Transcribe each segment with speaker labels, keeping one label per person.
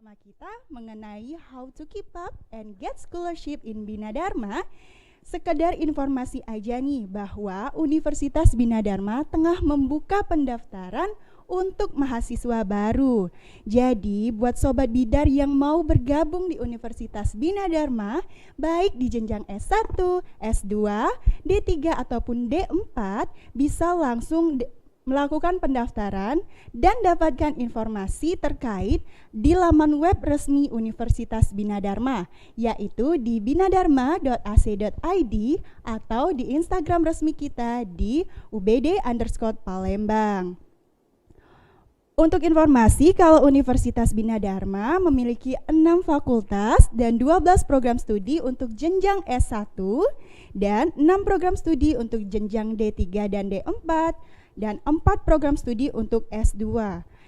Speaker 1: bersama kita mengenai how to keep up and get scholarship in Bina Dharma. Sekedar informasi aja nih bahwa Universitas Bina Dharma tengah membuka pendaftaran untuk mahasiswa baru. Jadi buat sobat bidar yang mau bergabung di Universitas Bina Dharma, baik di jenjang S1, S2, D3 ataupun D4, bisa langsung melakukan pendaftaran dan dapatkan informasi terkait di laman web resmi Universitas Bina Dharma, yaitu di binadharma.ac.id atau di Instagram resmi kita di ubd_palembang. Untuk informasi, kalau Universitas Bina Dharma memiliki 6 fakultas dan 12 program studi untuk jenjang S1 dan 6 program studi untuk jenjang D3 dan D4 dan 4 program studi untuk S2.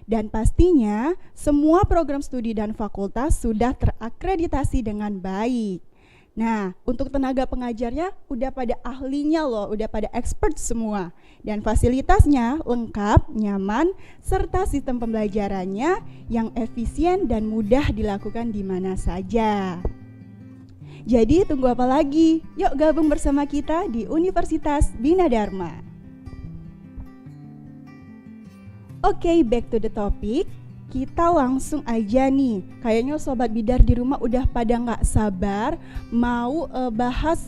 Speaker 1: Dan pastinya semua program studi dan fakultas sudah terakreditasi dengan baik. Nah, untuk tenaga pengajarnya udah pada ahlinya loh, udah pada expert semua. Dan fasilitasnya lengkap, nyaman, serta sistem pembelajarannya yang efisien dan mudah dilakukan di mana saja. Jadi tunggu apa lagi? Yuk gabung bersama kita di Universitas Bina Dharma. Oke, back to the topic. Kita langsung aja nih. Kayaknya sobat bidar di rumah udah pada nggak sabar mau bahas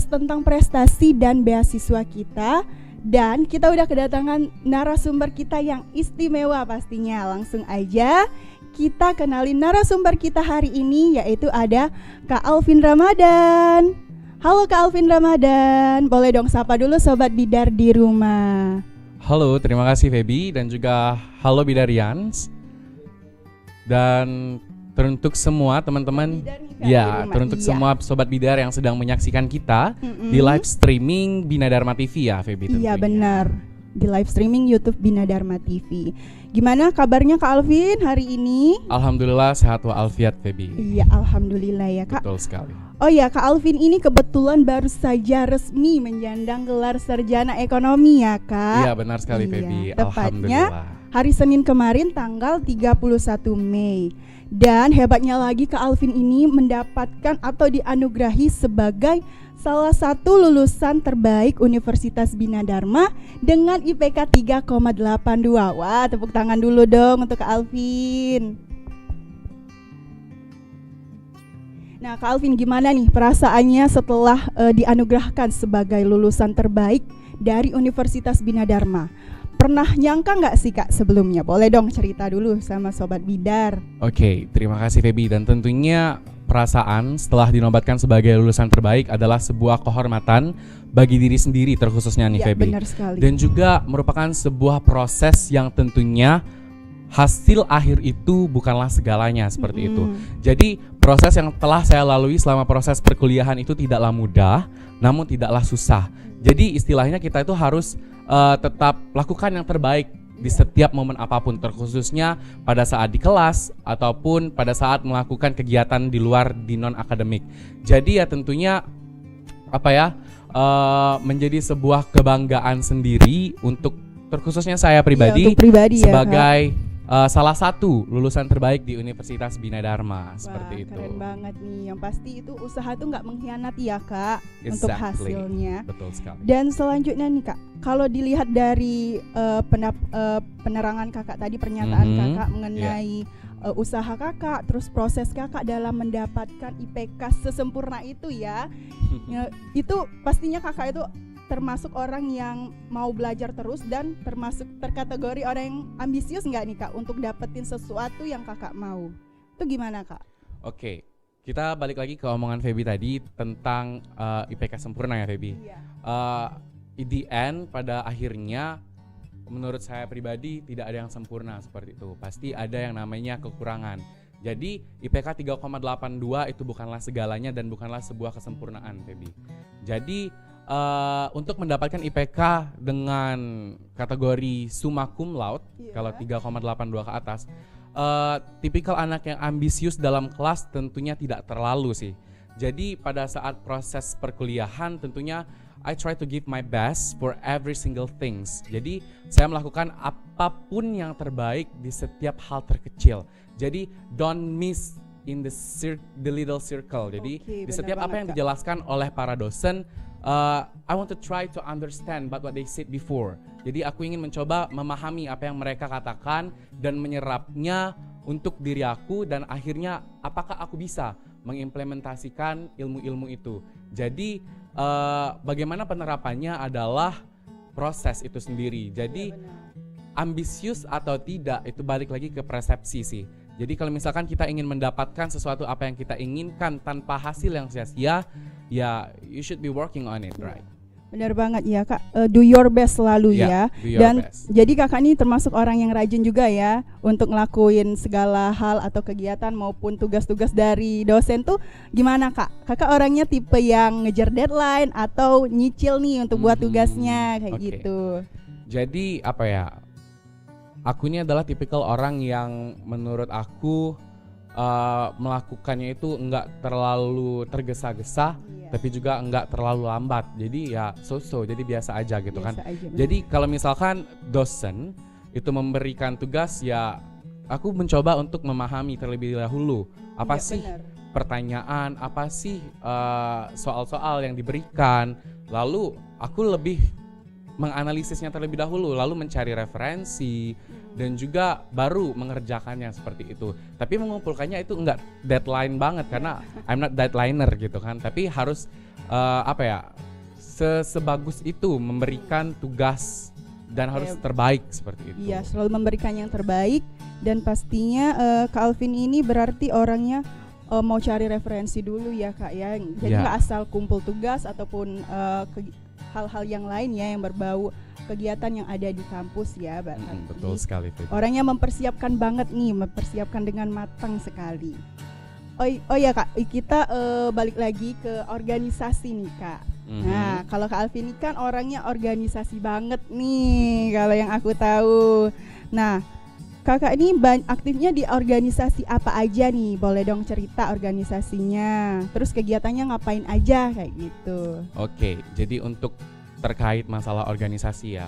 Speaker 1: tentang prestasi dan beasiswa kita. Dan kita udah kedatangan narasumber kita yang istimewa pastinya. Langsung aja kita kenalin narasumber kita hari ini, yaitu ada Kak Alvin Ramadan. Halo Kak Alvin Ramadan, boleh dong sapa dulu sobat bidar di rumah.
Speaker 2: Halo, terima kasih Feby dan juga halo Bidarians. Dan teruntuk semua teman-teman, teruntuk semua sobat bidar yang sedang menyaksikan kita di live streaming Bina Dharma TV ya Feby tentunya.
Speaker 1: Iya benar, di live streaming YouTube Bina Dharma TV. Gimana kabarnya Kak Alvin hari ini?
Speaker 2: Alhamdulillah sehat walafiat Feby.
Speaker 1: Iya, alhamdulillah ya Kak.
Speaker 2: Betul sekali.
Speaker 1: Oh ya, Kak Alvin ini kebetulan baru saja resmi menyandang gelar sarjana ekonomi ya Kak.
Speaker 2: Iya benar sekali Feby.
Speaker 1: Tepatnya
Speaker 2: Alhamdulillah.
Speaker 1: hari Senin kemarin tanggal 31 Mei. Dan hebatnya lagi Kak Alvin ini mendapatkan atau dianugerahi sebagai salah satu lulusan terbaik Universitas Bina Dharma dengan IPK 3,82. Wah, tepuk tangan dulu dong untuk Kak Alvin. Nah Kak Alvin, gimana nih perasaannya setelah dianugerahkan sebagai lulusan terbaik dari Universitas Bina Dharma? Pernah nyangka nggak sih Kak sebelumnya? Boleh dong cerita dulu sama Sobat Bidar.
Speaker 2: Oke, terima kasih Feby. Dan tentunya perasaan setelah dinobatkan sebagai lulusan terbaik adalah sebuah kehormatan bagi diri sendiri terkhususnya nih Feby.
Speaker 1: Benar sekali.
Speaker 2: Dan juga merupakan sebuah proses yang tentunya hasil akhir itu bukanlah segalanya seperti itu. Jadi proses yang telah saya lalui selama proses perkuliahan itu tidaklah mudah, namun tidaklah susah. Jadi istilahnya kita itu harus tetap lakukan yang terbaik di setiap momen apapun, terkhususnya pada saat di kelas ataupun pada saat melakukan kegiatan di luar di non akademik. Jadi ya tentunya menjadi sebuah kebanggaan sendiri untuk terkhususnya saya pribadi, sebagai salah satu lulusan terbaik di Universitas Bina Dharma. Seperti itu.
Speaker 1: Keren banget nih. Yang pasti itu usaha tuh nggak mengkhianati ya Kak.
Speaker 2: Exactly.
Speaker 1: Untuk hasilnya.
Speaker 2: Betul sekali.
Speaker 1: Dan selanjutnya nih Kak, kalau dilihat dari penerangan Kakak tadi, pernyataan Kakak mengenai usaha Kakak, terus proses Kakak dalam mendapatkan IPK sesempurna itu ya, itu pastinya Kakak itu termasuk orang yang mau belajar terus dan termasuk terkategori orang yang ambisius nggak nih Kak untuk dapetin sesuatu yang Kakak mau. Itu gimana Kak?
Speaker 2: Oke, kita balik lagi ke omongan Feby tadi tentang IPK sempurna ya Feby.
Speaker 1: Iya.
Speaker 2: In the end, pada akhirnya menurut saya pribadi tidak ada yang sempurna seperti itu. Pasti ada yang namanya kekurangan. Jadi IPK 3,82 itu bukanlah segalanya dan bukanlah sebuah kesempurnaan Feby. Jadi untuk mendapatkan IPK dengan kategori summa cum laude, kalau 3,82 ke atas, tipikal anak yang ambisius dalam kelas tentunya tidak terlalu sih. Jadi pada saat proses perkuliahan tentunya I try to give my best for every single things. Jadi saya melakukan apapun yang terbaik di setiap hal terkecil. Jadi don't miss in the little circle. Jadi di setiap apa yang dijelaskan oleh para dosen, I want to try to understand what they said before. Jadi aku ingin mencoba memahami apa yang mereka katakan dan menyerapnya untuk diri aku, dan akhirnya apakah aku bisa mengimplementasikan ilmu-ilmu itu. jadi bagaimana penerapannya adalah proses itu sendiri. Jadi ambisius atau tidak itu balik lagi ke persepsi sih. Jadi kalau misalkan kita ingin mendapatkan sesuatu apa yang kita inginkan tanpa hasil yang sia-sia, ya you should be working on it, right?
Speaker 1: Benar banget ya Kak, do your best selalu ya. Dan best. Jadi Kakak ini termasuk orang yang rajin juga ya untuk ngelakuin segala hal atau kegiatan maupun tugas-tugas dari dosen tuh gimana Kak? Kakak orangnya tipe yang ngejar deadline atau nyicil nih untuk buat tugasnya kayak gitu?
Speaker 2: Jadi apa ya, aku ini adalah tipikal orang yang menurut aku melakukannya itu enggak terlalu tergesa-gesa, tapi juga enggak terlalu lambat. Jadi ya so-so, jadi biasa aja gitu biasa kan. Aja, jadi kalau misalkan dosen itu memberikan tugas, ya aku mencoba untuk memahami terlebih dahulu apa sih pertanyaan, apa sih soal-soal yang diberikan. Lalu aku lebih menganalisisnya terlebih dahulu, lalu mencari referensi dan juga baru mengerjakannya seperti itu. Tapi mengumpulkannya itu enggak deadline banget karena I'm not deadliner gitu kan. Tapi harus apa ya, sebagus itu memberikan tugas dan harus terbaik seperti itu.
Speaker 1: Iya, selalu memberikan yang terbaik. Dan pastinya Kak Alvin ini berarti orangnya mau cari referensi dulu ya Kak ya. Jadi nggak asal kumpul tugas ataupun hal-hal yang lain ya yang berbau kegiatan yang ada di kampus ya.
Speaker 2: Betul sekali.
Speaker 1: Orangnya mempersiapkan banget nih, mempersiapkan dengan matang sekali. Oh ya Kak, kita balik lagi ke organisasi nih Kak. Nah kalau Kak Alvin ini kan orangnya organisasi banget nih kalau yang aku tahu. Nah Kakak ini aktifnya di organisasi apa aja nih? Boleh dong cerita organisasinya. Terus kegiatannya ngapain aja kayak gitu.
Speaker 2: Oke, jadi untuk terkait masalah organisasi ya,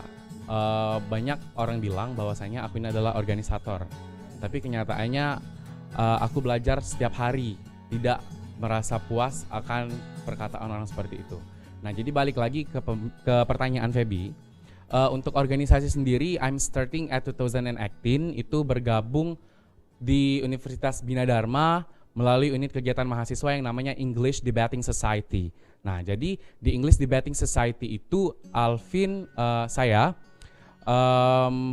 Speaker 2: banyak orang bilang bahwasanya aku ini adalah organisator. Tapi kenyataannya aku belajar setiap hari, tidak merasa puas akan perkataan orang seperti itu. Nah, jadi balik lagi ke pertanyaan Feby. Untuk organisasi sendiri, I'm starting at 2018 itu bergabung di Universitas Bina Dharma melalui unit kegiatan mahasiswa yang namanya English Debating Society. Nah, jadi di English Debating Society itu Alvin saya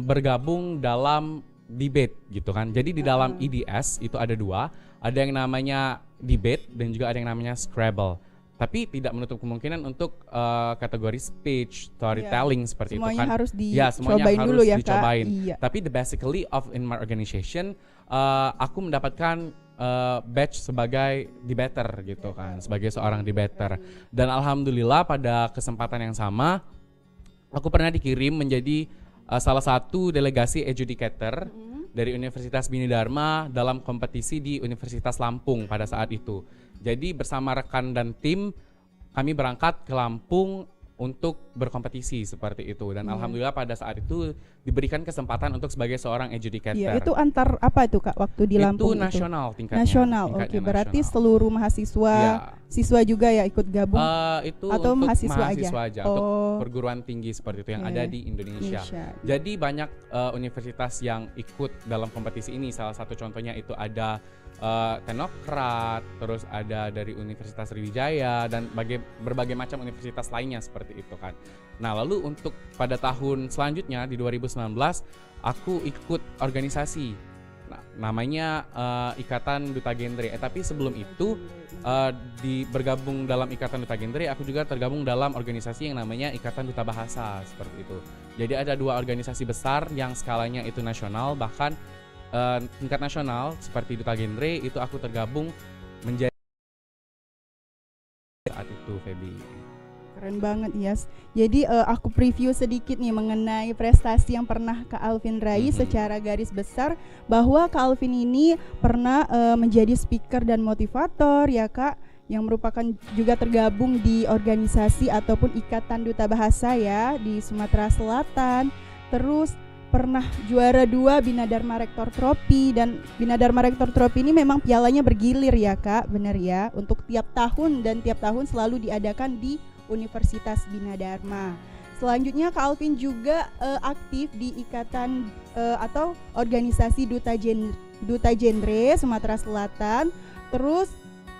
Speaker 2: bergabung dalam debate gitu kan. Jadi di dalam EDS itu ada dua, ada yang namanya debate dan juga ada yang namanya Scrabble. Tapi tidak menutup kemungkinan untuk kategori speech, storytelling seperti
Speaker 1: semuanya
Speaker 2: itu kan.
Speaker 1: Harus
Speaker 2: semuanya harus
Speaker 1: dulu ya,
Speaker 2: dicobain.
Speaker 1: Kak. Iya.
Speaker 2: Tapi the basically of in my organization, aku mendapatkan badge sebagai debater gitu kan, sebagai seorang debater. Dan alhamdulillah pada kesempatan yang sama, aku pernah dikirim menjadi salah satu delegasi adjudicator dari Universitas Bina Dharma dalam kompetisi di Universitas Lampung pada saat itu. Jadi bersama rekan dan tim kami berangkat ke Lampung untuk berkompetisi seperti itu. Dan alhamdulillah pada saat itu diberikan kesempatan untuk sebagai seorang adjudicator.
Speaker 1: Iya, itu antar apa itu Kak waktu di Lampung?
Speaker 2: Itu nasional tingkatnya.
Speaker 1: Nasional, oke. Berarti seluruh mahasiswa, siswa juga ya ikut gabung?
Speaker 2: Itu
Speaker 1: atau
Speaker 2: untuk
Speaker 1: mahasiswa
Speaker 2: aja. Untuk perguruan tinggi seperti itu yang ada di Indonesia. Jadi banyak universitas yang ikut dalam kompetisi ini. Salah satu contohnya itu ada Teknokrat, terus ada dari Universitas Sriwijaya dan berbagai macam universitas lainnya seperti itu kan. Nah, lalu untuk pada tahun selanjutnya di 2019 aku ikut organisasi. Nah, namanya Ikatan Duta Genre. Tapi sebelum itu bergabung dalam Ikatan Duta Genre, aku juga tergabung dalam organisasi yang namanya Ikatan Duta Bahasa seperti itu. Jadi ada dua organisasi besar yang skalanya itu nasional, bahkan tingkat nasional seperti Duta Genre itu aku tergabung menjadi saat itu, Feby.
Speaker 1: Keren banget Yas. Jadi aku preview sedikit nih mengenai prestasi yang pernah Kak Alvin raih secara garis besar, bahwa Kak Alvin ini pernah menjadi speaker dan motivator ya Kak, yang merupakan juga tergabung di organisasi ataupun Ikatan Duta Bahasa ya di Sumatera Selatan. Terus pernah juara 2 Bina Dharma Rector Trophy, dan Bina Dharma Rector Trophy ini memang pialanya bergilir ya Kak, benar ya, untuk tiap tahun, dan tiap tahun selalu diadakan di Universitas Bina Dharma. Selanjutnya Kak Alvin juga aktif di ikatan atau organisasi Duta Genre Sumatera Selatan. Terus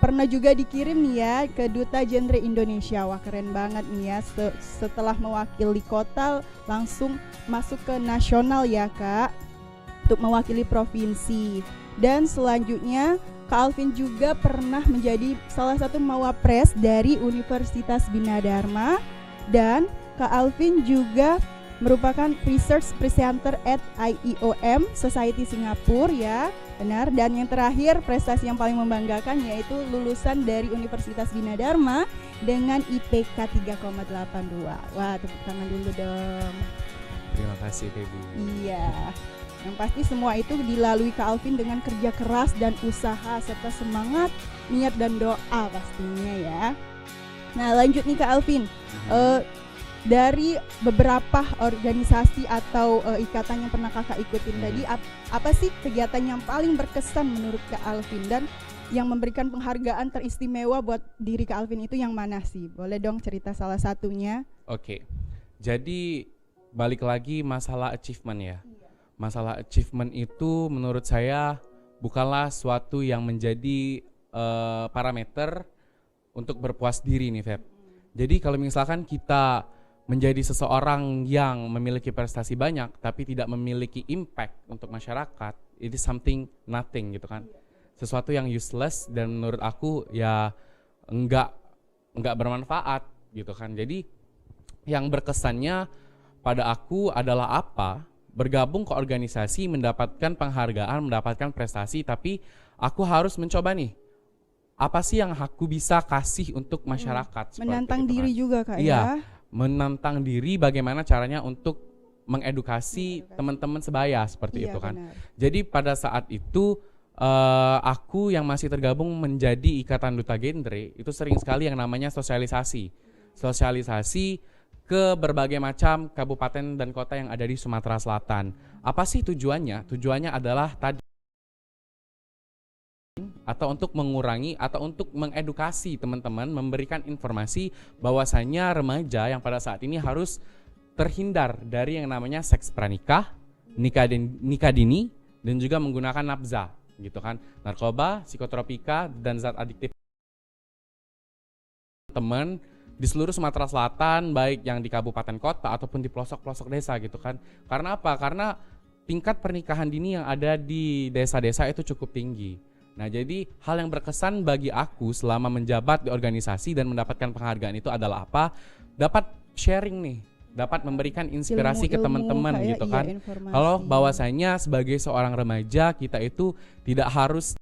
Speaker 1: pernah juga dikirim nih ya ke Duta Genre Indonesia. Wah keren banget nih ya, setelah mewakili kota langsung masuk ke nasional ya Kak, untuk mewakili provinsi. Dan selanjutnya Kak Alvin juga pernah menjadi salah satu mawapres dari Universitas Bina Dharma, dan Kak Alvin juga merupakan Research Presenter at IEOM Society Singapura ya, benar. Dan yang terakhir, prestasi yang paling membanggakan yaitu lulusan dari Universitas Bina Dharma dengan IPK 3,82. Wah, tepuk tangan dulu dong.
Speaker 2: Terima kasih Baby.
Speaker 1: Iya, yang pasti semua itu dilalui Kak Alvin dengan kerja keras dan usaha serta semangat, niat dan doa pastinya ya. Nah lanjut nih Kak Alvin, dari beberapa organisasi atau ikatan yang pernah kakak ikutin tadi, apa sih kegiatan yang paling berkesan menurut Kak Alvin, dan yang memberikan penghargaan teristimewa buat diri Kak Alvin itu yang mana sih? Boleh dong cerita salah satunya?
Speaker 2: Oke, jadi balik lagi masalah achievement ya. Masalah achievement itu menurut saya bukanlah suatu yang menjadi parameter untuk berpuas diri nih Feb. Jadi kalau misalkan kita menjadi seseorang yang memiliki prestasi banyak tapi tidak memiliki impact untuk masyarakat, it is something nothing gitu kan. Sesuatu yang useless dan menurut aku ya enggak bermanfaat gitu kan. Jadi yang berkesannya pada aku adalah apa? Bergabung ke organisasi, mendapatkan penghargaan, mendapatkan prestasi, tapi aku harus mencoba nih, apa sih yang aku bisa kasih untuk masyarakat?
Speaker 1: Menantang diri juga Kak
Speaker 2: iya,
Speaker 1: ya.
Speaker 2: Menantang diri bagaimana caranya untuk mengedukasi teman-teman sebaya seperti
Speaker 1: Iya,
Speaker 2: itu kan.
Speaker 1: benar.
Speaker 2: Jadi pada saat itu aku yang masih tergabung menjadi Ikatan Duta Genre itu sering sekali yang namanya sosialisasi ke berbagai macam kabupaten dan kota yang ada di Sumatera Selatan. Apa sih tujuannya? Tujuannya adalah tadi, atau untuk mengurangi atau untuk mengedukasi teman-teman, memberikan informasi bahwasanya remaja yang pada saat ini harus terhindar dari yang namanya seks pranikah, nikah dini, dan juga menggunakan nafza gitu kan, narkoba, psikotropika, dan zat adiktif. Teman di seluruh Sumatera Selatan, baik yang di kabupaten kota ataupun di pelosok-pelosok desa gitu kan. Karena apa? Karena tingkat pernikahan dini yang ada di desa-desa itu cukup tinggi. Nah, jadi hal yang berkesan bagi aku selama menjabat di organisasi dan mendapatkan penghargaan itu adalah apa? Dapat sharing nih, dapat memberikan inspirasi ke teman-teman gitu kan. Kalau bahwasanya sebagai seorang remaja kita itu tidak harus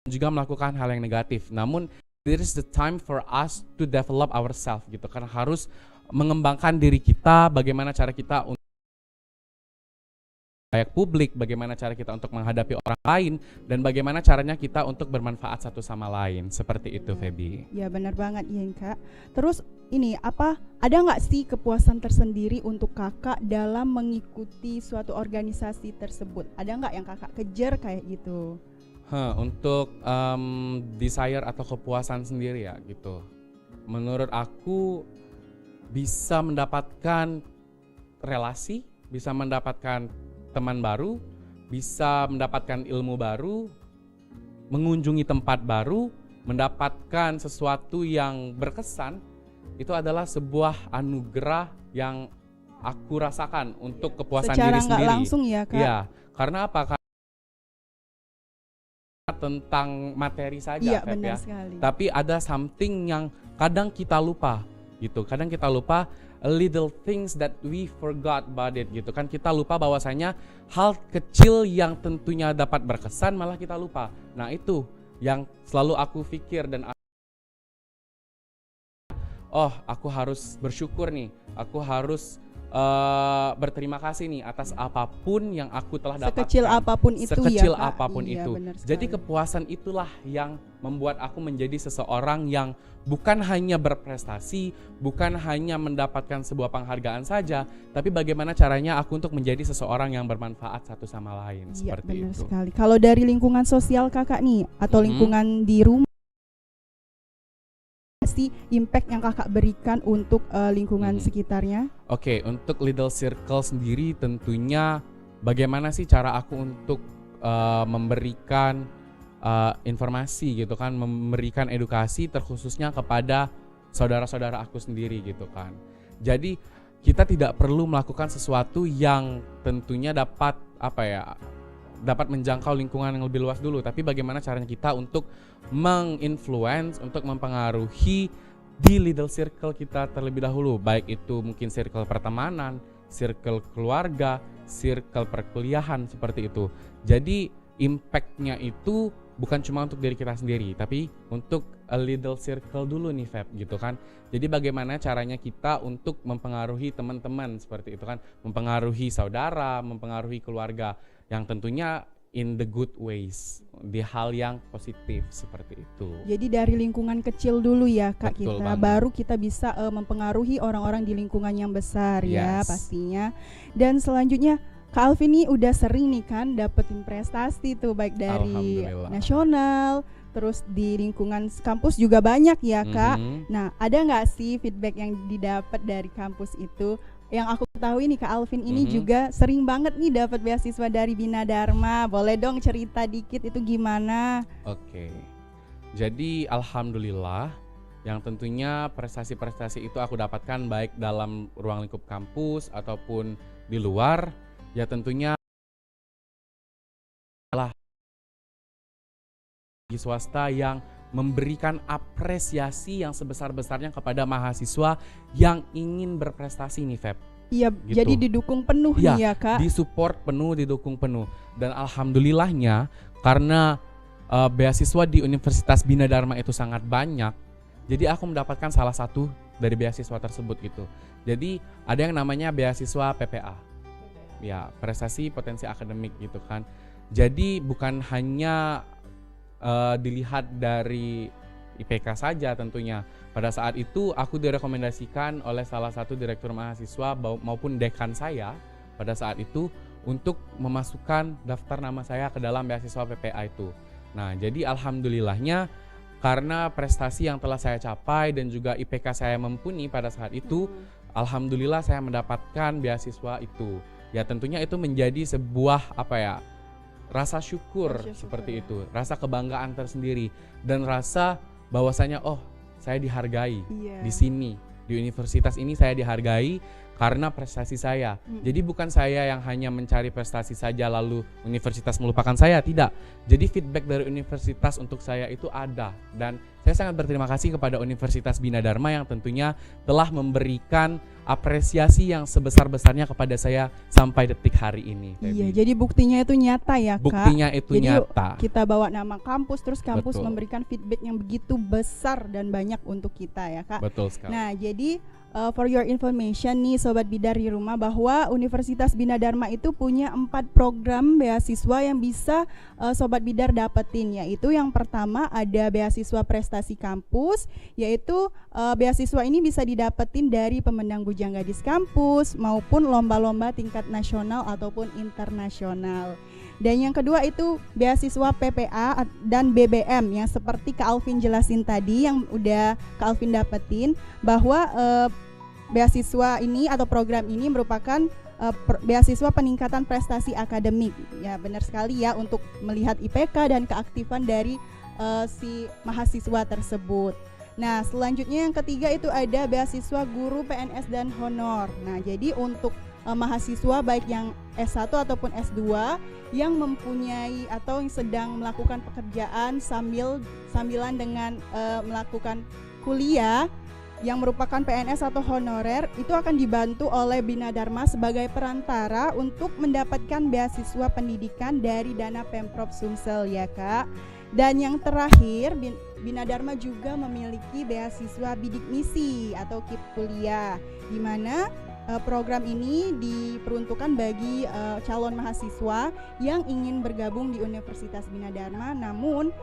Speaker 2: juga melakukan hal yang negatif. Namun there is the time for us to develop ourselves gitu kan. Harus mengembangkan diri kita, bagaimana cara kita untuk layak publik, bagaimana cara kita untuk menghadapi orang lain, dan bagaimana caranya kita untuk bermanfaat satu sama lain. Seperti itu, Feby.
Speaker 1: Ya benar banget ya Kak. Terus ini ada nggak sih kepuasan tersendiri untuk kakak dalam mengikuti suatu organisasi tersebut? Ada nggak yang kakak kejar kayak gitu?
Speaker 2: Untuk desire atau kepuasan sendiri ya gitu. Menurut aku bisa mendapatkan relasi, bisa mendapatkan teman baru, bisa mendapatkan ilmu baru, mengunjungi tempat baru, mendapatkan sesuatu yang berkesan, itu adalah sebuah anugerah yang aku rasakan untuk kepuasan
Speaker 1: secara
Speaker 2: diri sendiri.
Speaker 1: Secara nggak langsung ya Kak?
Speaker 2: Iya, karena apa? Karena tentang materi saja,
Speaker 1: iya,
Speaker 2: benar
Speaker 1: ya. Sekali.
Speaker 2: Tapi ada something yang kadang kita lupa gitu. Kadang kita lupa little things that we forgot about it gitu kan. Kita lupa bahwasanya hal kecil yang tentunya dapat berkesan malah kita lupa. Nah, itu yang selalu aku pikir dan aku harus bersyukur nih. Aku harus berterima kasih nih atas apapun yang aku telah dapatkan.
Speaker 1: Sekecil apapun itu
Speaker 2: Sekecil
Speaker 1: ya, Kak.
Speaker 2: apapun
Speaker 1: Iya,
Speaker 2: itu.
Speaker 1: benar
Speaker 2: Jadi
Speaker 1: sekali.
Speaker 2: kepuasan itulah yang membuat aku menjadi seseorang yang bukan hanya berprestasi, bukan hanya mendapatkan sebuah penghargaan saja, tapi bagaimana caranya aku untuk menjadi seseorang yang bermanfaat satu sama lain.
Speaker 1: Iya,
Speaker 2: Seperti
Speaker 1: benar
Speaker 2: itu.
Speaker 1: sekali. Kalau dari lingkungan sosial Kakak nih atau lingkungan di rumah sih impact yang Kakak berikan untuk lingkungan sekitarnya?
Speaker 2: Oke, untuk Little Circle sendiri tentunya bagaimana sih cara aku untuk memberikan informasi gitu kan, memberikan edukasi terkhususnya kepada saudara-saudara aku sendiri gitu kan. Jadi kita tidak perlu melakukan sesuatu yang tentunya dapat dapat menjangkau lingkungan yang lebih luas dulu, tapi bagaimana caranya kita untuk menginfluence, untuk mempengaruhi di little circle kita terlebih dahulu, baik itu mungkin circle pertemanan, circle keluarga, circle perkuliahan, seperti itu. Jadi impact-nya itu bukan cuma untuk diri kita sendiri, tapi untuk a little circle dulu nih Feb, gitu kan. Jadi bagaimana caranya kita untuk mempengaruhi teman-teman seperti itu kan, mempengaruhi saudara, mempengaruhi keluarga, yang tentunya in the good ways, di hal yang positif seperti itu.
Speaker 1: Jadi dari lingkungan kecil dulu ya Kak.
Speaker 2: Betul
Speaker 1: kita
Speaker 2: banget.
Speaker 1: baru kita bisa mempengaruhi orang-orang di lingkungan yang besar ya
Speaker 2: Yes.
Speaker 1: pastinya. Dan selanjutnya Kak Alvin nih udah sering nih kan dapetin prestasi tuh, baik dari
Speaker 2: Alhamdulillah.
Speaker 1: nasional, terus di lingkungan kampus juga banyak ya Kak.
Speaker 2: Mhm.
Speaker 1: Nah, ada nggak sih feedback yang didapat dari kampus itu? Yang aku ketahui nih Kak Alvin ini juga sering banget nih dapat beasiswa dari Bina Dharma. Boleh dong cerita dikit itu gimana?
Speaker 2: Oke. Jadi alhamdulillah yang tentunya prestasi-prestasi itu aku dapatkan baik dalam ruang lingkup kampus ataupun di luar, ya tentunya adalah di swasta yang memberikan apresiasi yang sebesar-besarnya kepada mahasiswa yang ingin berprestasi nih Feb.
Speaker 1: Iya,
Speaker 2: Gitu.
Speaker 1: jadi didukung penuh
Speaker 2: Iya,
Speaker 1: nih ya Kak.
Speaker 2: disupport penuh, didukung penuh. Dan alhamdulillahnya karena beasiswa di Universitas Bina Dharma itu sangat banyak, jadi aku mendapatkan salah satu dari beasiswa tersebut gitu. Jadi ada yang namanya beasiswa PPA, ya prestasi potensi akademik gitu kan. Jadi bukan hanya dilihat dari IPK saja tentunya. Pada saat itu aku direkomendasikan oleh salah satu direktur mahasiswa maupun dekan saya pada saat itu untuk memasukkan daftar nama saya ke dalam beasiswa PPA itu. Nah, jadi alhamdulillahnya karena prestasi yang telah saya capai dan juga IPK saya mumpuni pada saat itu, alhamdulillah saya mendapatkan beasiswa itu. Ya tentunya itu menjadi sebuah rasa syukur seperti itu, rasa kebanggaan tersendiri dan rasa bahwasanya saya dihargai di sini, di universitas ini saya dihargai karena prestasi saya. Jadi bukan saya yang hanya mencari prestasi saja lalu universitas melupakan saya, tidak. Jadi feedback dari universitas untuk saya itu ada, dan saya sangat berterima kasih kepada Universitas Bina Dharma yang tentunya telah memberikan apresiasi yang sebesar-besarnya kepada saya sampai detik hari ini.
Speaker 1: Iya,
Speaker 2: Feby.
Speaker 1: jadi buktinya itu nyata ya Kak.
Speaker 2: Buktinya itu
Speaker 1: Jadi
Speaker 2: nyata.
Speaker 1: kita bawa nama kampus, terus kampus
Speaker 2: Betul.
Speaker 1: memberikan feedback yang begitu besar dan banyak untuk kita ya Kak.
Speaker 2: Betul sekali.
Speaker 1: Nah, jadi for your information nih Sobat Bidar di rumah, bahwa Universitas Bina Dharma itu punya 4 program beasiswa yang bisa Sobat Bidar dapetin, yaitu yang pertama ada beasiswa prestasi kampus, yaitu beasiswa ini bisa didapetin dari pemenang Bujang Gadis kampus maupun lomba-lomba tingkat nasional ataupun internasional. Dan yang kedua itu beasiswa PPA dan BBM yang seperti Kak Alvin jelasin tadi, yang udah Kak Alvin dapetin, bahwa beasiswa ini atau program ini merupakan beasiswa peningkatan prestasi akademik. Ya benar sekali ya, untuk melihat IPK dan keaktifan dari si mahasiswa tersebut. Nah, selanjutnya yang ketiga itu ada beasiswa guru PNS dan honor. Nah, jadi untuk mahasiswa baik yang S1 ataupun S2 yang mempunyai atau yang sedang melakukan pekerjaan sambilan dengan melakukan kuliah yang merupakan PNS atau honorer, itu akan dibantu oleh Bina Dharma sebagai perantara untuk mendapatkan beasiswa pendidikan dari dana Pemprov Sumsel ya Kak. Dan yang terakhir, Bina Dharma juga memiliki beasiswa bidik misi atau KIP kuliah, di mana program ini diperuntukkan bagi calon mahasiswa yang ingin bergabung di Universitas Bina Dharma, namun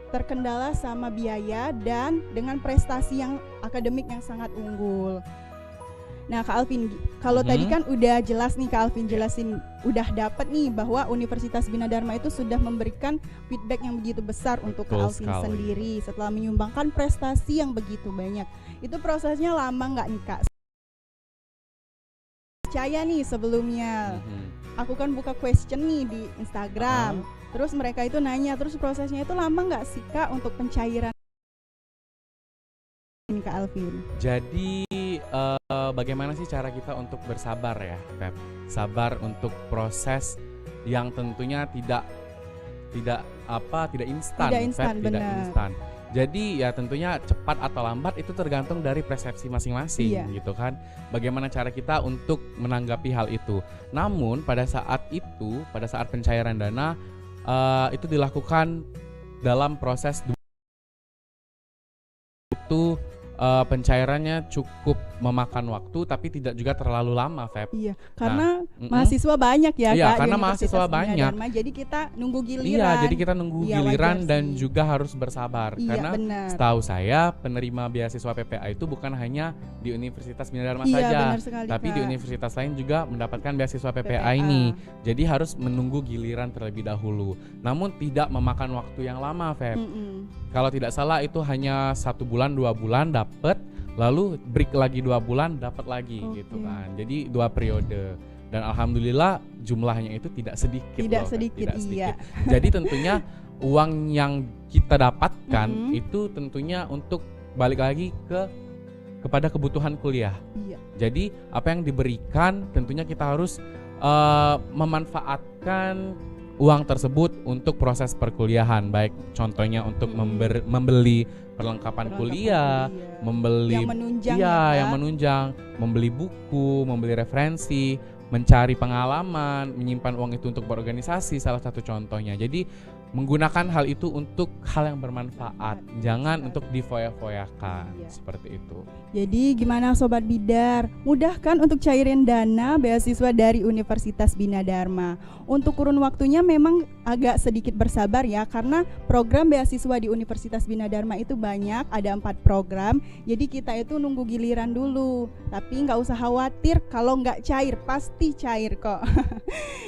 Speaker 1: terkendala sama biaya dan dengan prestasi yang akademik yang sangat unggul. Nah, Kak Alvin, kalau tadi kan udah jelas nih Kak Alvin jelasin, udah dapat nih bahwa Universitas Bina Dharma itu sudah memberikan feedback yang begitu besar untuk Kak Alvin sendiri setelah menyumbangkan prestasi yang begitu banyak. Itu prosesnya lama nggak nih Kak? Percaya nih sebelumnya, aku kan buka question nih di Instagram, terus mereka itu nanya, terus prosesnya itu lama nggak sih Kak untuk pencairan Kak Alvin? Jadi
Speaker 2: bagaimana sih cara kita untuk bersabar ya, Pep? Sabar untuk proses yang tentunya tidak instan. Jadi ya tentunya cepat atau lambat itu tergantung dari persepsi masing-masing gitu kan. Bagaimana cara kita untuk menanggapi hal itu. Namun pada saat pencairan dana itu dilakukan dalam proses itu pencairannya cukup memakan waktu tapi tidak juga terlalu lama, Feb.
Speaker 1: Iya, karena mahasiswa banyak ya,
Speaker 2: iya,
Speaker 1: Kak.
Speaker 2: Karena mahasiswa banyak.
Speaker 1: Dharma, jadi kita nunggu giliran.
Speaker 2: Iya, jadi kita nunggu giliran dan juga harus bersabar.
Speaker 1: Iya,
Speaker 2: karena setahu saya penerima beasiswa PPA itu bukan hanya di Universitas Bina Dharma saja, tapi di universitas lain juga mendapatkan beasiswa PPA ini. Jadi harus menunggu giliran terlebih dahulu. Namun tidak memakan waktu yang lama, Feb. Kalau tidak salah itu hanya 1 bulan 2 bulan dapat, lalu break lagi 2 bulan dapat lagi gitu kan. Jadi 2 periode. Dan alhamdulillah jumlahnya itu tidak sedikit. Tidak sedikit. Jadi tentunya uang yang kita dapatkan itu tentunya untuk balik lagi kepada kebutuhan kuliah. Jadi apa yang diberikan tentunya kita harus memanfaatkan uang tersebut untuk proses perkuliahan, baik contohnya untuk membeli perlengkapan kuliah, membeli yang menunjang, membeli buku, membeli referensi, mencari pengalaman, menyimpan uang itu untuk berorganisasi, salah satu contohnya. Jadi menggunakan hal itu untuk hal yang bermanfaat, jangan untuk difoya-foyakan, seperti itu.
Speaker 1: Jadi gimana Sobat Bidar, mudah kan untuk cairin dana beasiswa dari Universitas Bina Dharma. Untuk kurun waktunya memang agak sedikit bersabar ya, karena program beasiswa di Universitas Bina Dharma itu banyak, ada 4 program, jadi kita itu nunggu giliran dulu. Tapi nggak usah khawatir kalau nggak cair, pasti cair kok.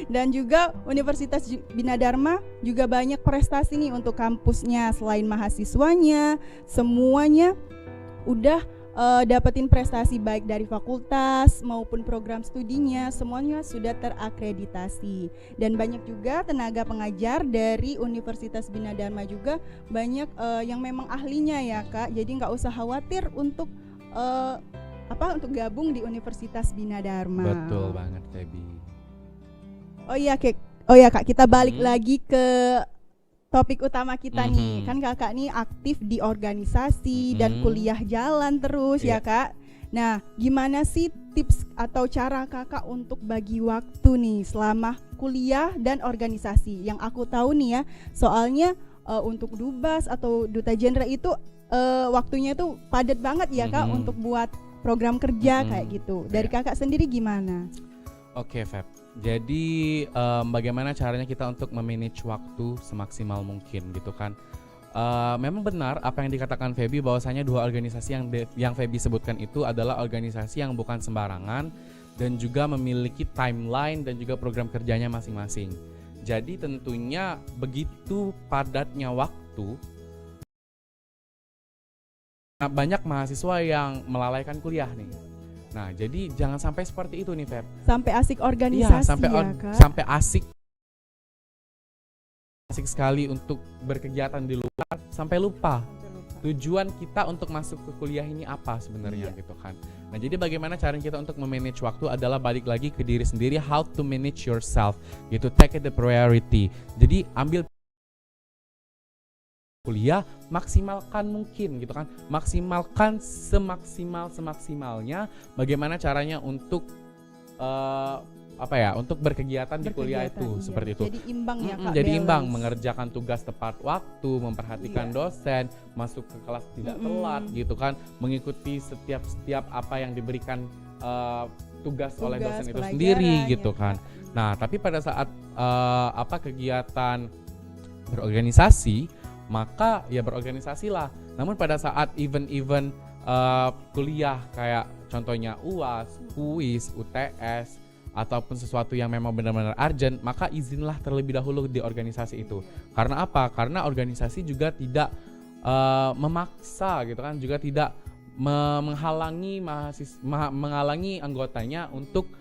Speaker 1: Dan juga Universitas Bina Dharma juga banyak prestasi nih untuk kampusnya, selain mahasiswanya, semuanya udah dapetin prestasi baik dari fakultas maupun program studinya, semuanya sudah terakreditasi. Dan banyak juga tenaga pengajar dari Universitas Bina Dharma juga banyak yang memang ahlinya ya Kak. Jadi nggak usah khawatir untuk untuk gabung di Universitas Bina Dharma.
Speaker 2: Betul banget, Febi.
Speaker 1: Oh iya Kak, kita balik lagi ke topik utama kita nih. Kan Kakak nih aktif di organisasi dan kuliah jalan terus ya Kak. Nah, gimana sih tips atau cara Kakak untuk bagi waktu nih selama kuliah dan organisasi? Yang aku tahu nih ya, soalnya untuk Dubas atau Duta Jenderal itu waktunya tuh padat banget ya Kak untuk buat program kerja kayak gitu. Dari Kakak sendiri gimana?
Speaker 2: Oke, Feb. Jadi bagaimana caranya kita untuk memanage waktu semaksimal mungkin gitu kan. Memang benar apa yang dikatakan Febi, bahwasanya 2 organisasi yang Febi sebutkan itu adalah organisasi yang bukan sembarangan dan juga memiliki timeline dan juga program kerjanya masing-masing. Jadi tentunya begitu padatnya waktu, banyak mahasiswa yang melalaikan kuliah nih. Nah, jadi jangan sampai seperti itu nih, Feb.
Speaker 1: Sampai asik organisasi Kak.
Speaker 2: Sampai asik sekali untuk berkegiatan di luar, sampai lupa tujuan kita untuk masuk ke kuliah ini apa sebenarnya gitu kan. Nah, jadi bagaimana cara kita untuk memanage waktu adalah balik lagi ke diri sendiri, how to manage yourself gitu, take it the priority. Jadi ambil kuliah, maksimalkan mungkin gitu kan, maksimalkan semaksimalnya bagaimana caranya untuk untuk berkegiatan di kuliah itu, seperti itu.
Speaker 1: Jadi imbang ya Kak.
Speaker 2: Jadi imbang, mengerjakan tugas tepat waktu, memperhatikan dosen, masuk ke kelas tidak telat gitu kan, mengikuti setiap apa yang diberikan tugas oleh dosen itu
Speaker 1: pelajaran,
Speaker 2: sendiri
Speaker 1: ya
Speaker 2: gitu kan.
Speaker 1: Kak.
Speaker 2: Nah, tapi pada saat kegiatan berorganisasi, maka ya berorganisasilah. Namun pada saat event-event kuliah kayak contohnya UAS, kuis, UTS ataupun sesuatu yang memang benar-benar urgent, maka izinlah terlebih dahulu di organisasi itu. Karena apa? Karena organisasi juga tidak memaksa gitu kan, juga tidak menghalangi anggotanya untuk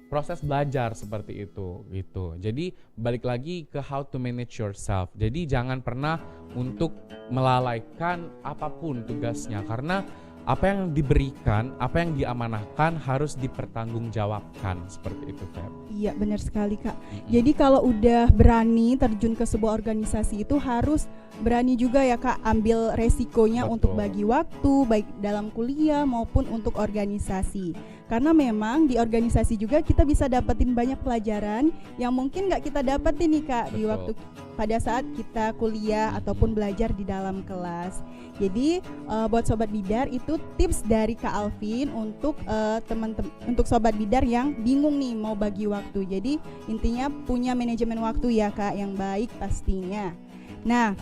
Speaker 2: proses belajar seperti itu gitu. Jadi balik lagi ke how to manage yourself. Jadi jangan pernah untuk melalaikan apapun tugasnya, karena apa yang diberikan, apa yang diamanahkan harus dipertanggungjawabkan seperti itu, Feb.
Speaker 1: Iya, benar sekali Kak. Jadi kalau udah berani terjun ke sebuah organisasi itu harus berani juga ya Kak, ambil resikonya.
Speaker 2: Betul.
Speaker 1: Untuk bagi waktu baik dalam kuliah maupun untuk organisasi. Karena memang di organisasi juga kita bisa dapetin banyak pelajaran yang mungkin nggak kita dapetin nih Kak di
Speaker 2: Betul.
Speaker 1: waktu pada saat kita kuliah ataupun belajar di dalam kelas. Jadi buat Sobat Bidar itu tips dari Kak Alvin untuk teman-teman, untuk Sobat Bidar yang bingung nih mau bagi waktu. Jadi intinya punya manajemen waktu ya Kak yang baik pastinya. Nah,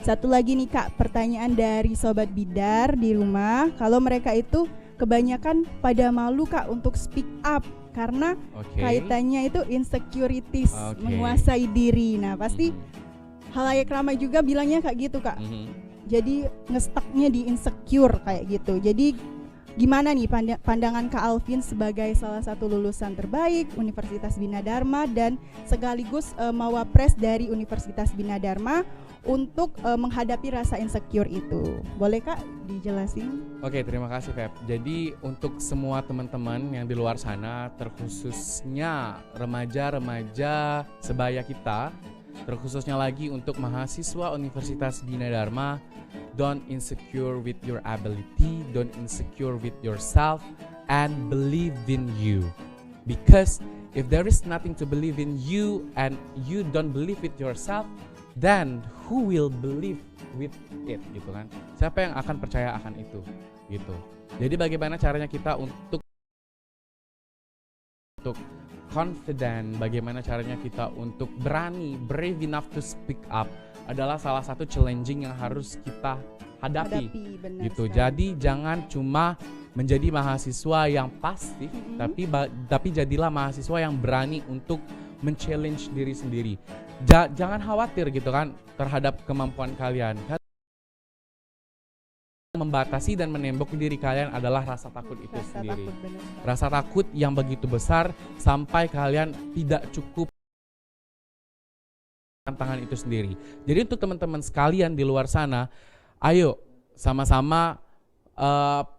Speaker 1: satu lagi nih Kak, pertanyaan dari Sobat Bidar di rumah, kalau mereka itu kebanyakan pada malu Kak untuk speak up karena kaitannya itu insecurities, menguasai diri. Nah pasti halayak ramai juga bilangnya kayak gitu Kak. Jadi ngestaknya di insecure kayak gitu. Jadi gimana nih pandangan Kak Alvin sebagai salah satu lulusan terbaik Universitas Bina Dharma dan sekaligus mawapres dari Universitas Bina Dharma untuk menghadapi rasa insecure itu. Boleh Kak dijelasin?
Speaker 2: Oke, terima kasih Feb. Jadi untuk semua teman-teman yang di luar sana, terkhususnya remaja-remaja sebaya kita, terkhususnya lagi untuk mahasiswa Universitas Bina Dharma, don't insecure with your ability, don't insecure with yourself, and believe in you. Because if there is nothing to believe in you and you don't believe with yourself, then who will believe with it gitu kan? Siapa yang akan percaya akan itu gitu. Jadi bagaimana caranya kita untuk confident, bagaimana caranya kita untuk berani, brave enough to speak up adalah salah satu challenging yang harus kita hadapi gitu. Jadi jangan cuma menjadi mahasiswa yang pasif, tapi jadilah mahasiswa yang berani untuk men-challenge diri sendiri. Jangan khawatir gitu kan terhadap kemampuan kalian. Membatasi dan menembok diri kalian adalah rasa takut itu sendiri. Rasa takut yang begitu besar sampai kalian tidak cukup tantangan itu sendiri. Jadi untuk teman-teman sekalian di luar sana, ayo sama-sama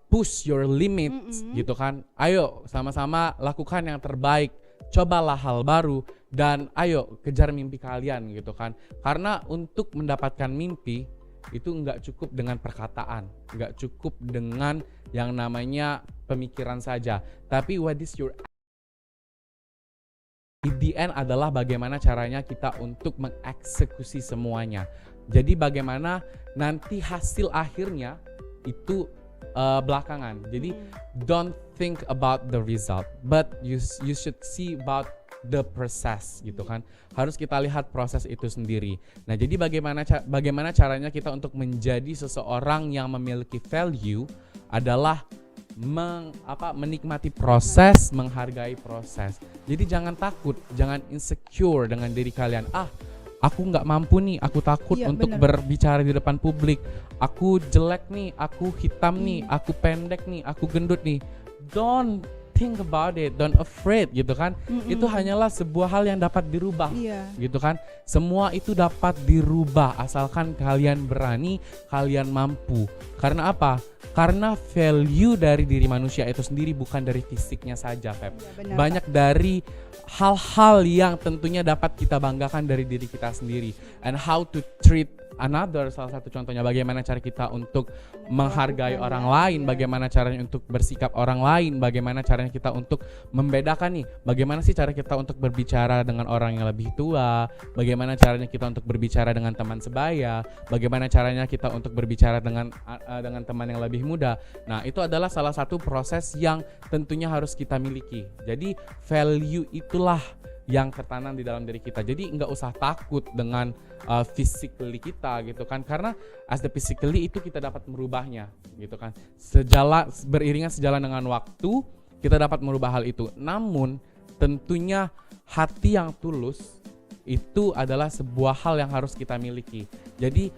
Speaker 2: push your limits gitu kan. Ayo sama-sama lakukan yang terbaik. Cobalah hal baru dan ayo kejar mimpi kalian gitu kan. Karena untuk mendapatkan mimpi itu nggak cukup dengan perkataan, nggak cukup dengan yang namanya pemikiran saja. Tapi what is your in the end adalah bagaimana caranya kita untuk mengeksekusi semuanya. Jadi bagaimana nanti hasil akhirnya itu belakangan. Jadi don't think about the result, but you should see about the process gitu kan. Harus kita lihat proses itu sendiri. Nah, jadi bagaimana caranya kita untuk menjadi seseorang yang memiliki value adalah menikmati proses, menghargai proses. Jadi jangan takut, jangan insecure dengan diri kalian. Aku nggak mampu nih, aku takut untuk berbicara di depan publik. Aku jelek nih, aku hitam nih, aku pendek nih, aku gendut nih. Don't think about it, don't afraid gitu kan. Itu hanyalah sebuah hal yang dapat dirubah gitu kan. Semua itu dapat dirubah asalkan kalian berani, kalian mampu. Karena apa? Karena value dari diri manusia itu sendiri bukan dari fisiknya saja, Feb. Banyak dari hal-hal yang tentunya dapat kita banggakan dari diri kita sendiri. And how to treat salah satu contohnya bagaimana cara kita untuk menghargai orang lain, bagaimana caranya untuk bersikap orang lain, bagaimana caranya kita untuk membedakan nih, bagaimana sih cara kita untuk berbicara dengan orang yang lebih tua, bagaimana caranya kita untuk berbicara dengan teman sebaya, bagaimana caranya kita untuk berbicara dengan teman yang lebih muda. Nah, itu adalah salah satu proses yang tentunya harus kita miliki. Jadi value itulah yang tertanam di dalam diri kita. Jadi nggak usah takut dengan physically kita gitu kan, karena as the physically itu kita dapat merubahnya gitu kan. Beriringan sejalan dengan waktu kita dapat merubah hal itu. Namun tentunya hati yang tulus itu adalah sebuah hal yang harus kita miliki. Jadi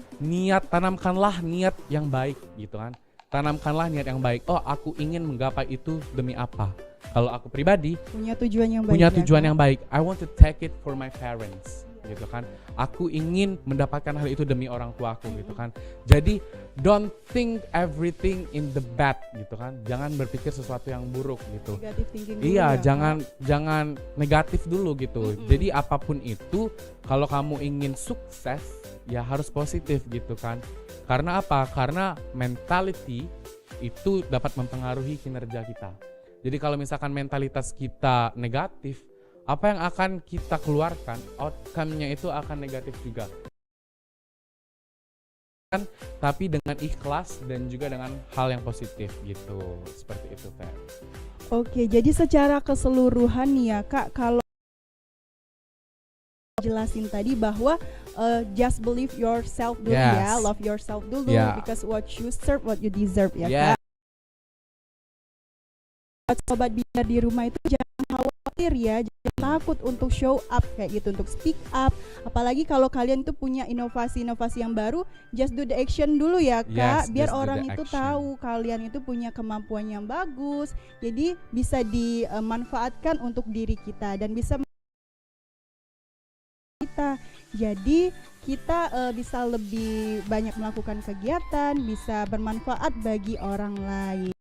Speaker 2: tanamkanlah niat yang baik gitu kan. Tanamkanlah niat yang baik. Oh, aku ingin menggapai itu demi apa? Kalau aku pribadi
Speaker 1: punya tujuan yang baik.
Speaker 2: Punya tujuan yang baik. I want to take it for my parents, gitu kan. Aku ingin mendapatkan hal itu demi orang tuaku, gitu kan. Jadi don't think everything in the bad, gitu kan. Jangan berpikir sesuatu yang buruk, gitu.
Speaker 1: Negative thinking dulu.
Speaker 2: Iya,
Speaker 1: ya,
Speaker 2: jangan negatif dulu, gitu. Jadi apapun itu, kalau kamu ingin sukses, ya harus positif, gitu kan. Karena apa? Karena mentality itu dapat mempengaruhi kinerja kita. Jadi kalau misalkan mentalitas kita negatif, apa yang akan kita keluarkan, outcome-nya itu akan negatif juga. Tapi dengan ikhlas dan juga dengan hal yang positif gitu. Seperti itu, Fer.
Speaker 1: Oke, jadi secara keseluruhan nih ya Kak, kalau jelasin tadi bahwa just believe yourself dulu ya, love yourself dulu, because what you serve, what you deserve ya Kak. Sobat Bidar di rumah itu jangan khawatir ya, jangan takut untuk show up kayak gitu, untuk speak up. Apalagi kalau kalian tuh punya inovasi-inovasi yang baru, just do the action dulu ya Kak, biar orang itu tahu kalian itu punya kemampuan yang bagus. Jadi bisa dimanfaatkan untuk diri kita dan bisa kita. Jadi kita bisa lebih banyak melakukan kegiatan, bisa bermanfaat bagi orang lain.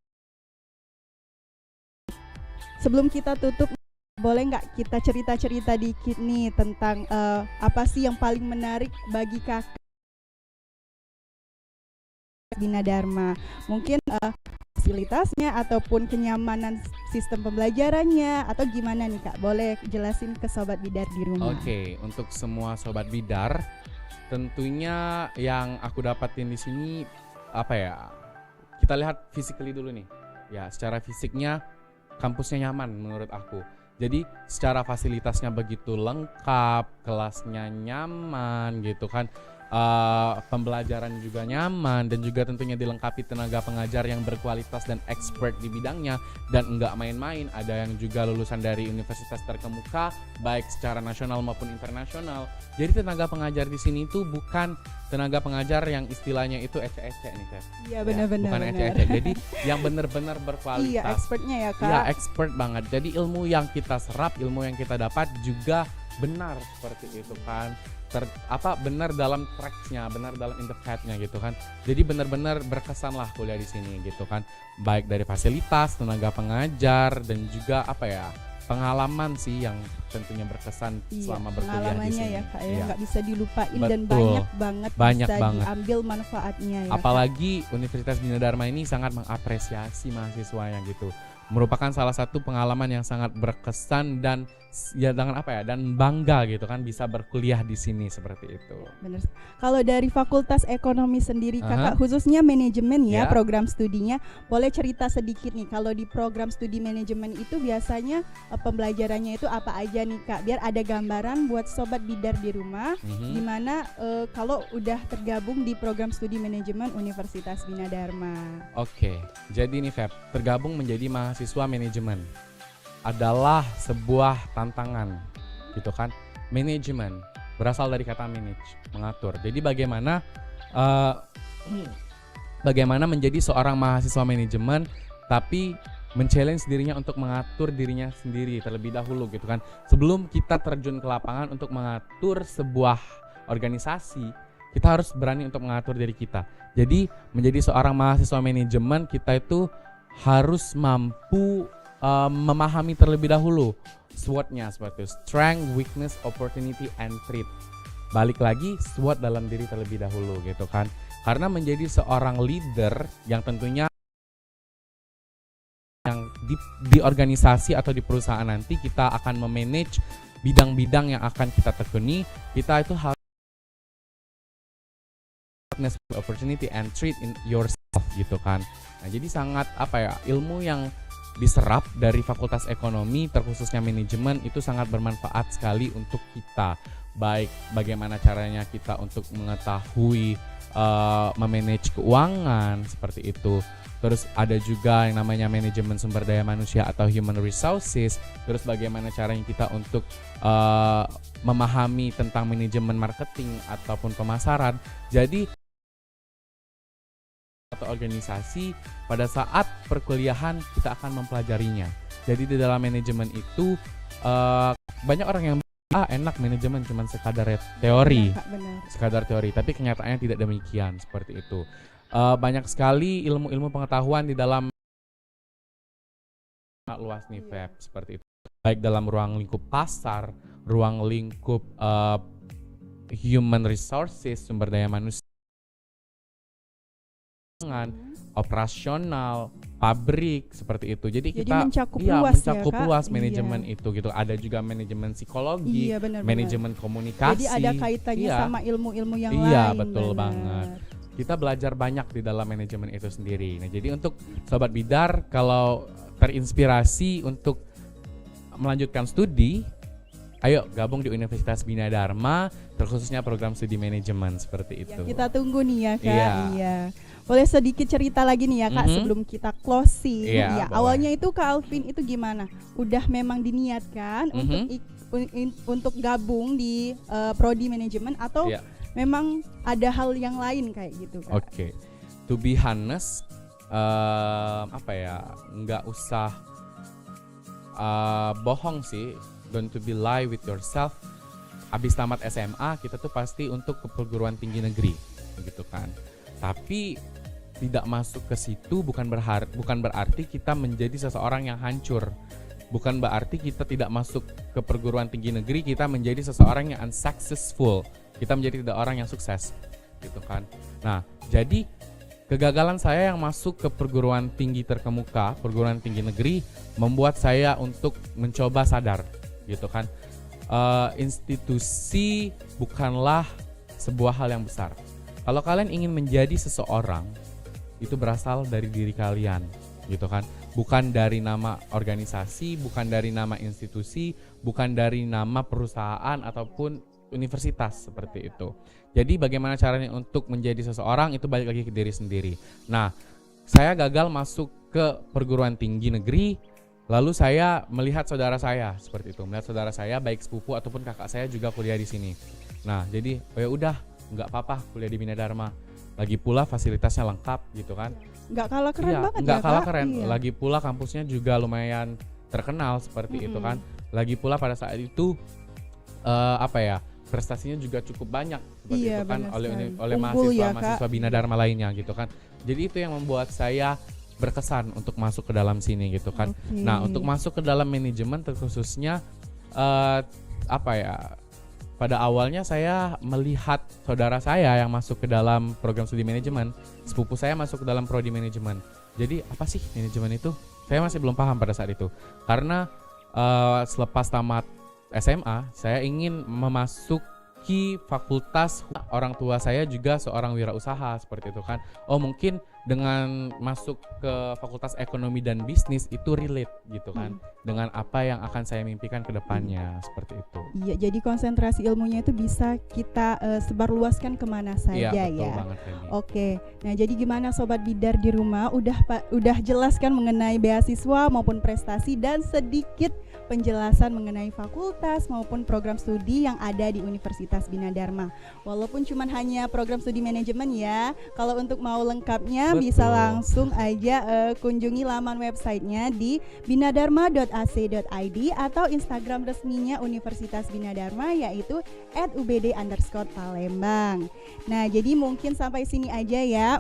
Speaker 1: Sebelum kita tutup, boleh nggak kita cerita-cerita dikit nih tentang apa sih yang paling menarik bagi kakak Bina Dharma? Mungkin fasilitasnya ataupun kenyamanan sistem pembelajarannya atau gimana nih Kak? Boleh jelasin ke Sobat Bidar di rumah.
Speaker 2: Oke, untuk semua Sobat Bidar, tentunya yang aku dapatin di sini apa ya? Kita lihat physically dulu nih. Ya, secara fisiknya kampusnya nyaman menurut aku. Jadi secara fasilitasnya begitu lengkap, kelasnya nyaman gitu kan. Pembelajaran juga nyaman dan juga tentunya dilengkapi tenaga pengajar yang berkualitas dan expert di bidangnya dan enggak main-main. Ada yang juga lulusan dari universitas terkemuka baik secara nasional maupun internasional. Jadi tenaga pengajar di sini itu bukan tenaga pengajar yang istilahnya itu ecek-ecek nih Kak.
Speaker 1: Iya benar-benar.
Speaker 2: Bukan ecek-ecek. Jadi yang benar-benar berkualitas.
Speaker 1: Iya, expertnya ya Kak.
Speaker 2: Iya, expert banget. Jadi ilmu yang kita serap, ilmu yang kita dapat juga benar seperti itu kan. Benar dalam tracksnya, benar dalam in the path-nya gitu kan. Jadi benar-benar berkesan lah kuliah di sini gitu kan. Baik dari fasilitas, tenaga pengajar dan juga pengalaman sih yang tentunya berkesan selama berkuliah di sini.
Speaker 1: Ya Kak ya, nggak bisa dilupain.
Speaker 2: Betul.
Speaker 1: Dan banyak
Speaker 2: banget
Speaker 1: bisa diambil manfaatnya ya.
Speaker 2: Apalagi Kak. Universitas Bina Dharma ini sangat mengapresiasi mahasiswanya gitu. Merupakan salah satu pengalaman yang sangat berkesan dan dan bangga gitu kan bisa berkuliah di sini seperti itu.
Speaker 1: Benar. Kalau dari Fakultas Ekonomi sendiri Kakak khususnya manajemen ya, program studinya, boleh cerita sedikit nih kalau di program studi manajemen itu biasanya pembelajarannya itu apa aja nih Kak, biar ada gambaran buat Sobat Bidar di rumah gimana kalau udah tergabung di program studi manajemen Universitas Bina Dharma.
Speaker 2: Oke, jadi nih Feb, tergabung menjadi mahasiswa manajemen adalah sebuah tantangan gitu kan. Manajemen berasal dari kata manage, mengatur. Jadi bagaimana menjadi seorang mahasiswa manajemen tapi men-challenge dirinya untuk mengatur dirinya sendiri terlebih dahulu gitu kan. Sebelum kita terjun ke lapangan untuk mengatur sebuah organisasi, kita harus berani untuk mengatur diri kita. Jadi menjadi seorang mahasiswa manajemen kita itu harus mampu memahami terlebih dahulu SWOT-nya seperti itu, strength, weakness, opportunity, and threat. balik lagi SWOT dalam diri terlebih dahulu gitu kan. Karena menjadi seorang leader yang tentunya yang di organisasi atau di perusahaan nanti kita akan memanage bidang-bidang yang akan kita tekuni, kita itu harus opportunity and treat in yourself gitu kan. Nah, jadi sangat ilmu yang diserap dari Fakultas Ekonomi terkhususnya manajemen itu sangat bermanfaat sekali untuk kita. Baik bagaimana caranya kita untuk mengetahui memanage keuangan seperti itu. Terus ada juga yang namanya manajemen sumber daya manusia atau human resources. Terus bagaimana caranya kita untuk memahami tentang manajemen marketing ataupun pemasaran. Jadi atau organisasi pada saat perkuliahan kita akan mempelajarinya. Jadi di dalam manajemen itu banyak orang yang enak manajemen cuma sekadar teori, sekadar teori. Tapi kenyataannya tidak demikian seperti itu. Banyak sekali ilmu-ilmu pengetahuan di dalam luas nih Feb, seperti itu. Baik dalam ruang lingkup pasar, ruang lingkup human resources, sumber daya manusia, operasional, pabrik seperti itu. Jadi kita
Speaker 1: mencakup
Speaker 2: luas manajemen itu gitu. Ada juga manajemen psikologi, manajemen komunikasi.
Speaker 1: Jadi ada kaitannya sama ilmu-ilmu yang lain.
Speaker 2: Iya, betul banget. Kita belajar banyak di dalam manajemen itu sendiri. Nah, jadi untuk Sobat Bidar kalau terinspirasi untuk melanjutkan studi, ayo gabung di Universitas Bina Dharma, terkhususnya program studi manajemen seperti itu.
Speaker 1: Ya, kita tunggu nih ya Kak. Iya. Boleh sedikit cerita lagi nih ya Kak sebelum kita closing. Ya, awalnya itu Kak Alvin itu gimana? Udah memang diniatkan untuk gabung di prodi manajemen atau memang ada hal yang lain kayak gitu Kak?
Speaker 2: Oke. To be honest, nggak usah bohong sih. Don't to be lie with yourself. Abis tamat SMA kita tuh pasti untuk ke perguruan tinggi negeri gitu kan. Tapi tidak masuk ke situ bukan berarti kita menjadi seseorang yang hancur. Bukan berarti kita tidak masuk ke perguruan tinggi negeri kita menjadi seseorang yang unsuccessful. Kita menjadi tidak orang yang sukses gitu kan. Nah, jadi kegagalan saya yang masuk ke perguruan tinggi terkemuka, perguruan tinggi negeri membuat saya untuk mencoba sadar gitu kan. Institusi bukanlah sebuah hal yang besar. Kalau kalian ingin menjadi seseorang, itu berasal dari diri kalian gitu kan. Bukan dari nama organisasi, bukan dari nama institusi, bukan dari nama perusahaan ataupun universitas seperti itu. Jadi bagaimana caranya untuk menjadi seseorang itu balik lagi ke diri sendiri. Nah, saya gagal masuk ke perguruan tinggi negeri. Lalu saya melihat saudara saya seperti itu, melihat saudara saya baik sepupu ataupun kakak saya juga kuliah di sini. Nah, jadi ya udah, nggak apa-apa kuliah di Bina Dharma. Lagi pula fasilitasnya lengkap gitu kan.
Speaker 1: Nggak kalah keren banget ya,
Speaker 2: nggak kalah
Speaker 1: Kak?
Speaker 2: keren. Lagi pula kampusnya juga lumayan terkenal seperti itu kan. Lagi pula pada saat itu prestasinya juga cukup banyak seperti itu kan oleh mahasiswa Bina Dharma lainnya gitu kan. Jadi itu yang membuat saya berkesan untuk masuk ke dalam sini gitu kan. Nah, untuk masuk ke dalam manajemen terkhususnya pada awalnya saya melihat saudara saya yang masuk ke dalam program studi manajemen, sepupu saya masuk ke dalam prodi manajemen. Jadi apa sih manajemen itu? Saya masih belum paham pada saat itu. Karena selepas tamat SMA, saya ingin memasuki fakultas. Orang tua saya juga seorang wirausaha seperti itu kan. Oh, mungkin dengan masuk ke fakultas ekonomi dan bisnis itu relate gitu kan dengan apa yang akan saya mimpikan ke depannya seperti itu.
Speaker 1: Iya, jadi konsentrasi ilmunya itu bisa kita sebarluaskan kemana saja ya.
Speaker 2: Betul banget, Feby.
Speaker 1: Oke, nah jadi gimana Sobat Bidar di rumah udah jelaskan mengenai beasiswa maupun prestasi dan sedikit penjelasan mengenai fakultas maupun program studi yang ada di Universitas Bina Dharma. Walaupun cuma hanya program studi manajemen ya, kalau untuk mau lengkapnya bisa langsung aja kunjungi laman websitenya di binadharma.ac.id atau Instagram resminya Universitas Bina Dharma yaitu @ubd_Palembang. Nah, jadi mungkin sampai sini aja ya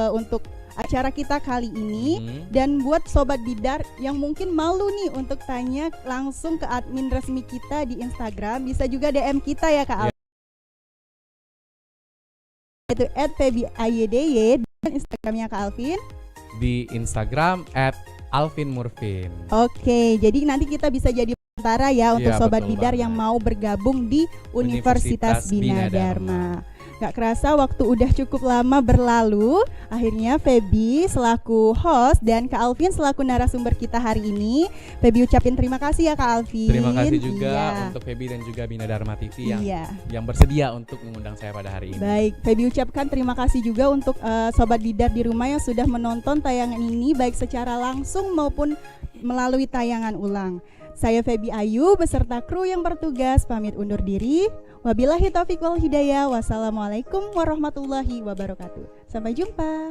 Speaker 1: untuk acara kita kali ini. Dan buat Sobat Bidar yang mungkin malu nih untuk tanya langsung ke admin resmi kita di Instagram, bisa juga DM kita ya Kak. yaitu @febiaydy, dan Instagramnya Kak Alvin
Speaker 2: di Instagram @alvinmurvin.
Speaker 1: Oke, jadi nanti kita bisa jadi perantara ya untuk
Speaker 2: Iya,
Speaker 1: Sobat
Speaker 2: betul
Speaker 1: Bidar
Speaker 2: banget.
Speaker 1: yang mau bergabung di Universitas
Speaker 2: Universitas
Speaker 1: Bina
Speaker 2: Bina
Speaker 1: Dharma. Gak kerasa waktu udah cukup lama berlalu. Akhirnya Feby selaku host dan Kak Alvin selaku narasumber kita hari ini. Feby ucapin terima kasih ya Kak Alvin.
Speaker 2: Terima kasih juga
Speaker 1: Iya.
Speaker 2: untuk Feby dan juga Bina Dharma TV
Speaker 1: Iya.
Speaker 2: yang bersedia untuk mengundang saya pada hari ini.
Speaker 1: Baik, Feby ucapkan terima kasih juga untuk Sobat Bidar di rumah yang sudah menonton tayangan ini baik secara langsung maupun melalui tayangan ulang. Saya Feby Ayu beserta kru yang bertugas pamit undur diri. Wabillahi taufiq wal hidayah. Wassalamualaikum warahmatullahi wabarakatuh. Sampai jumpa.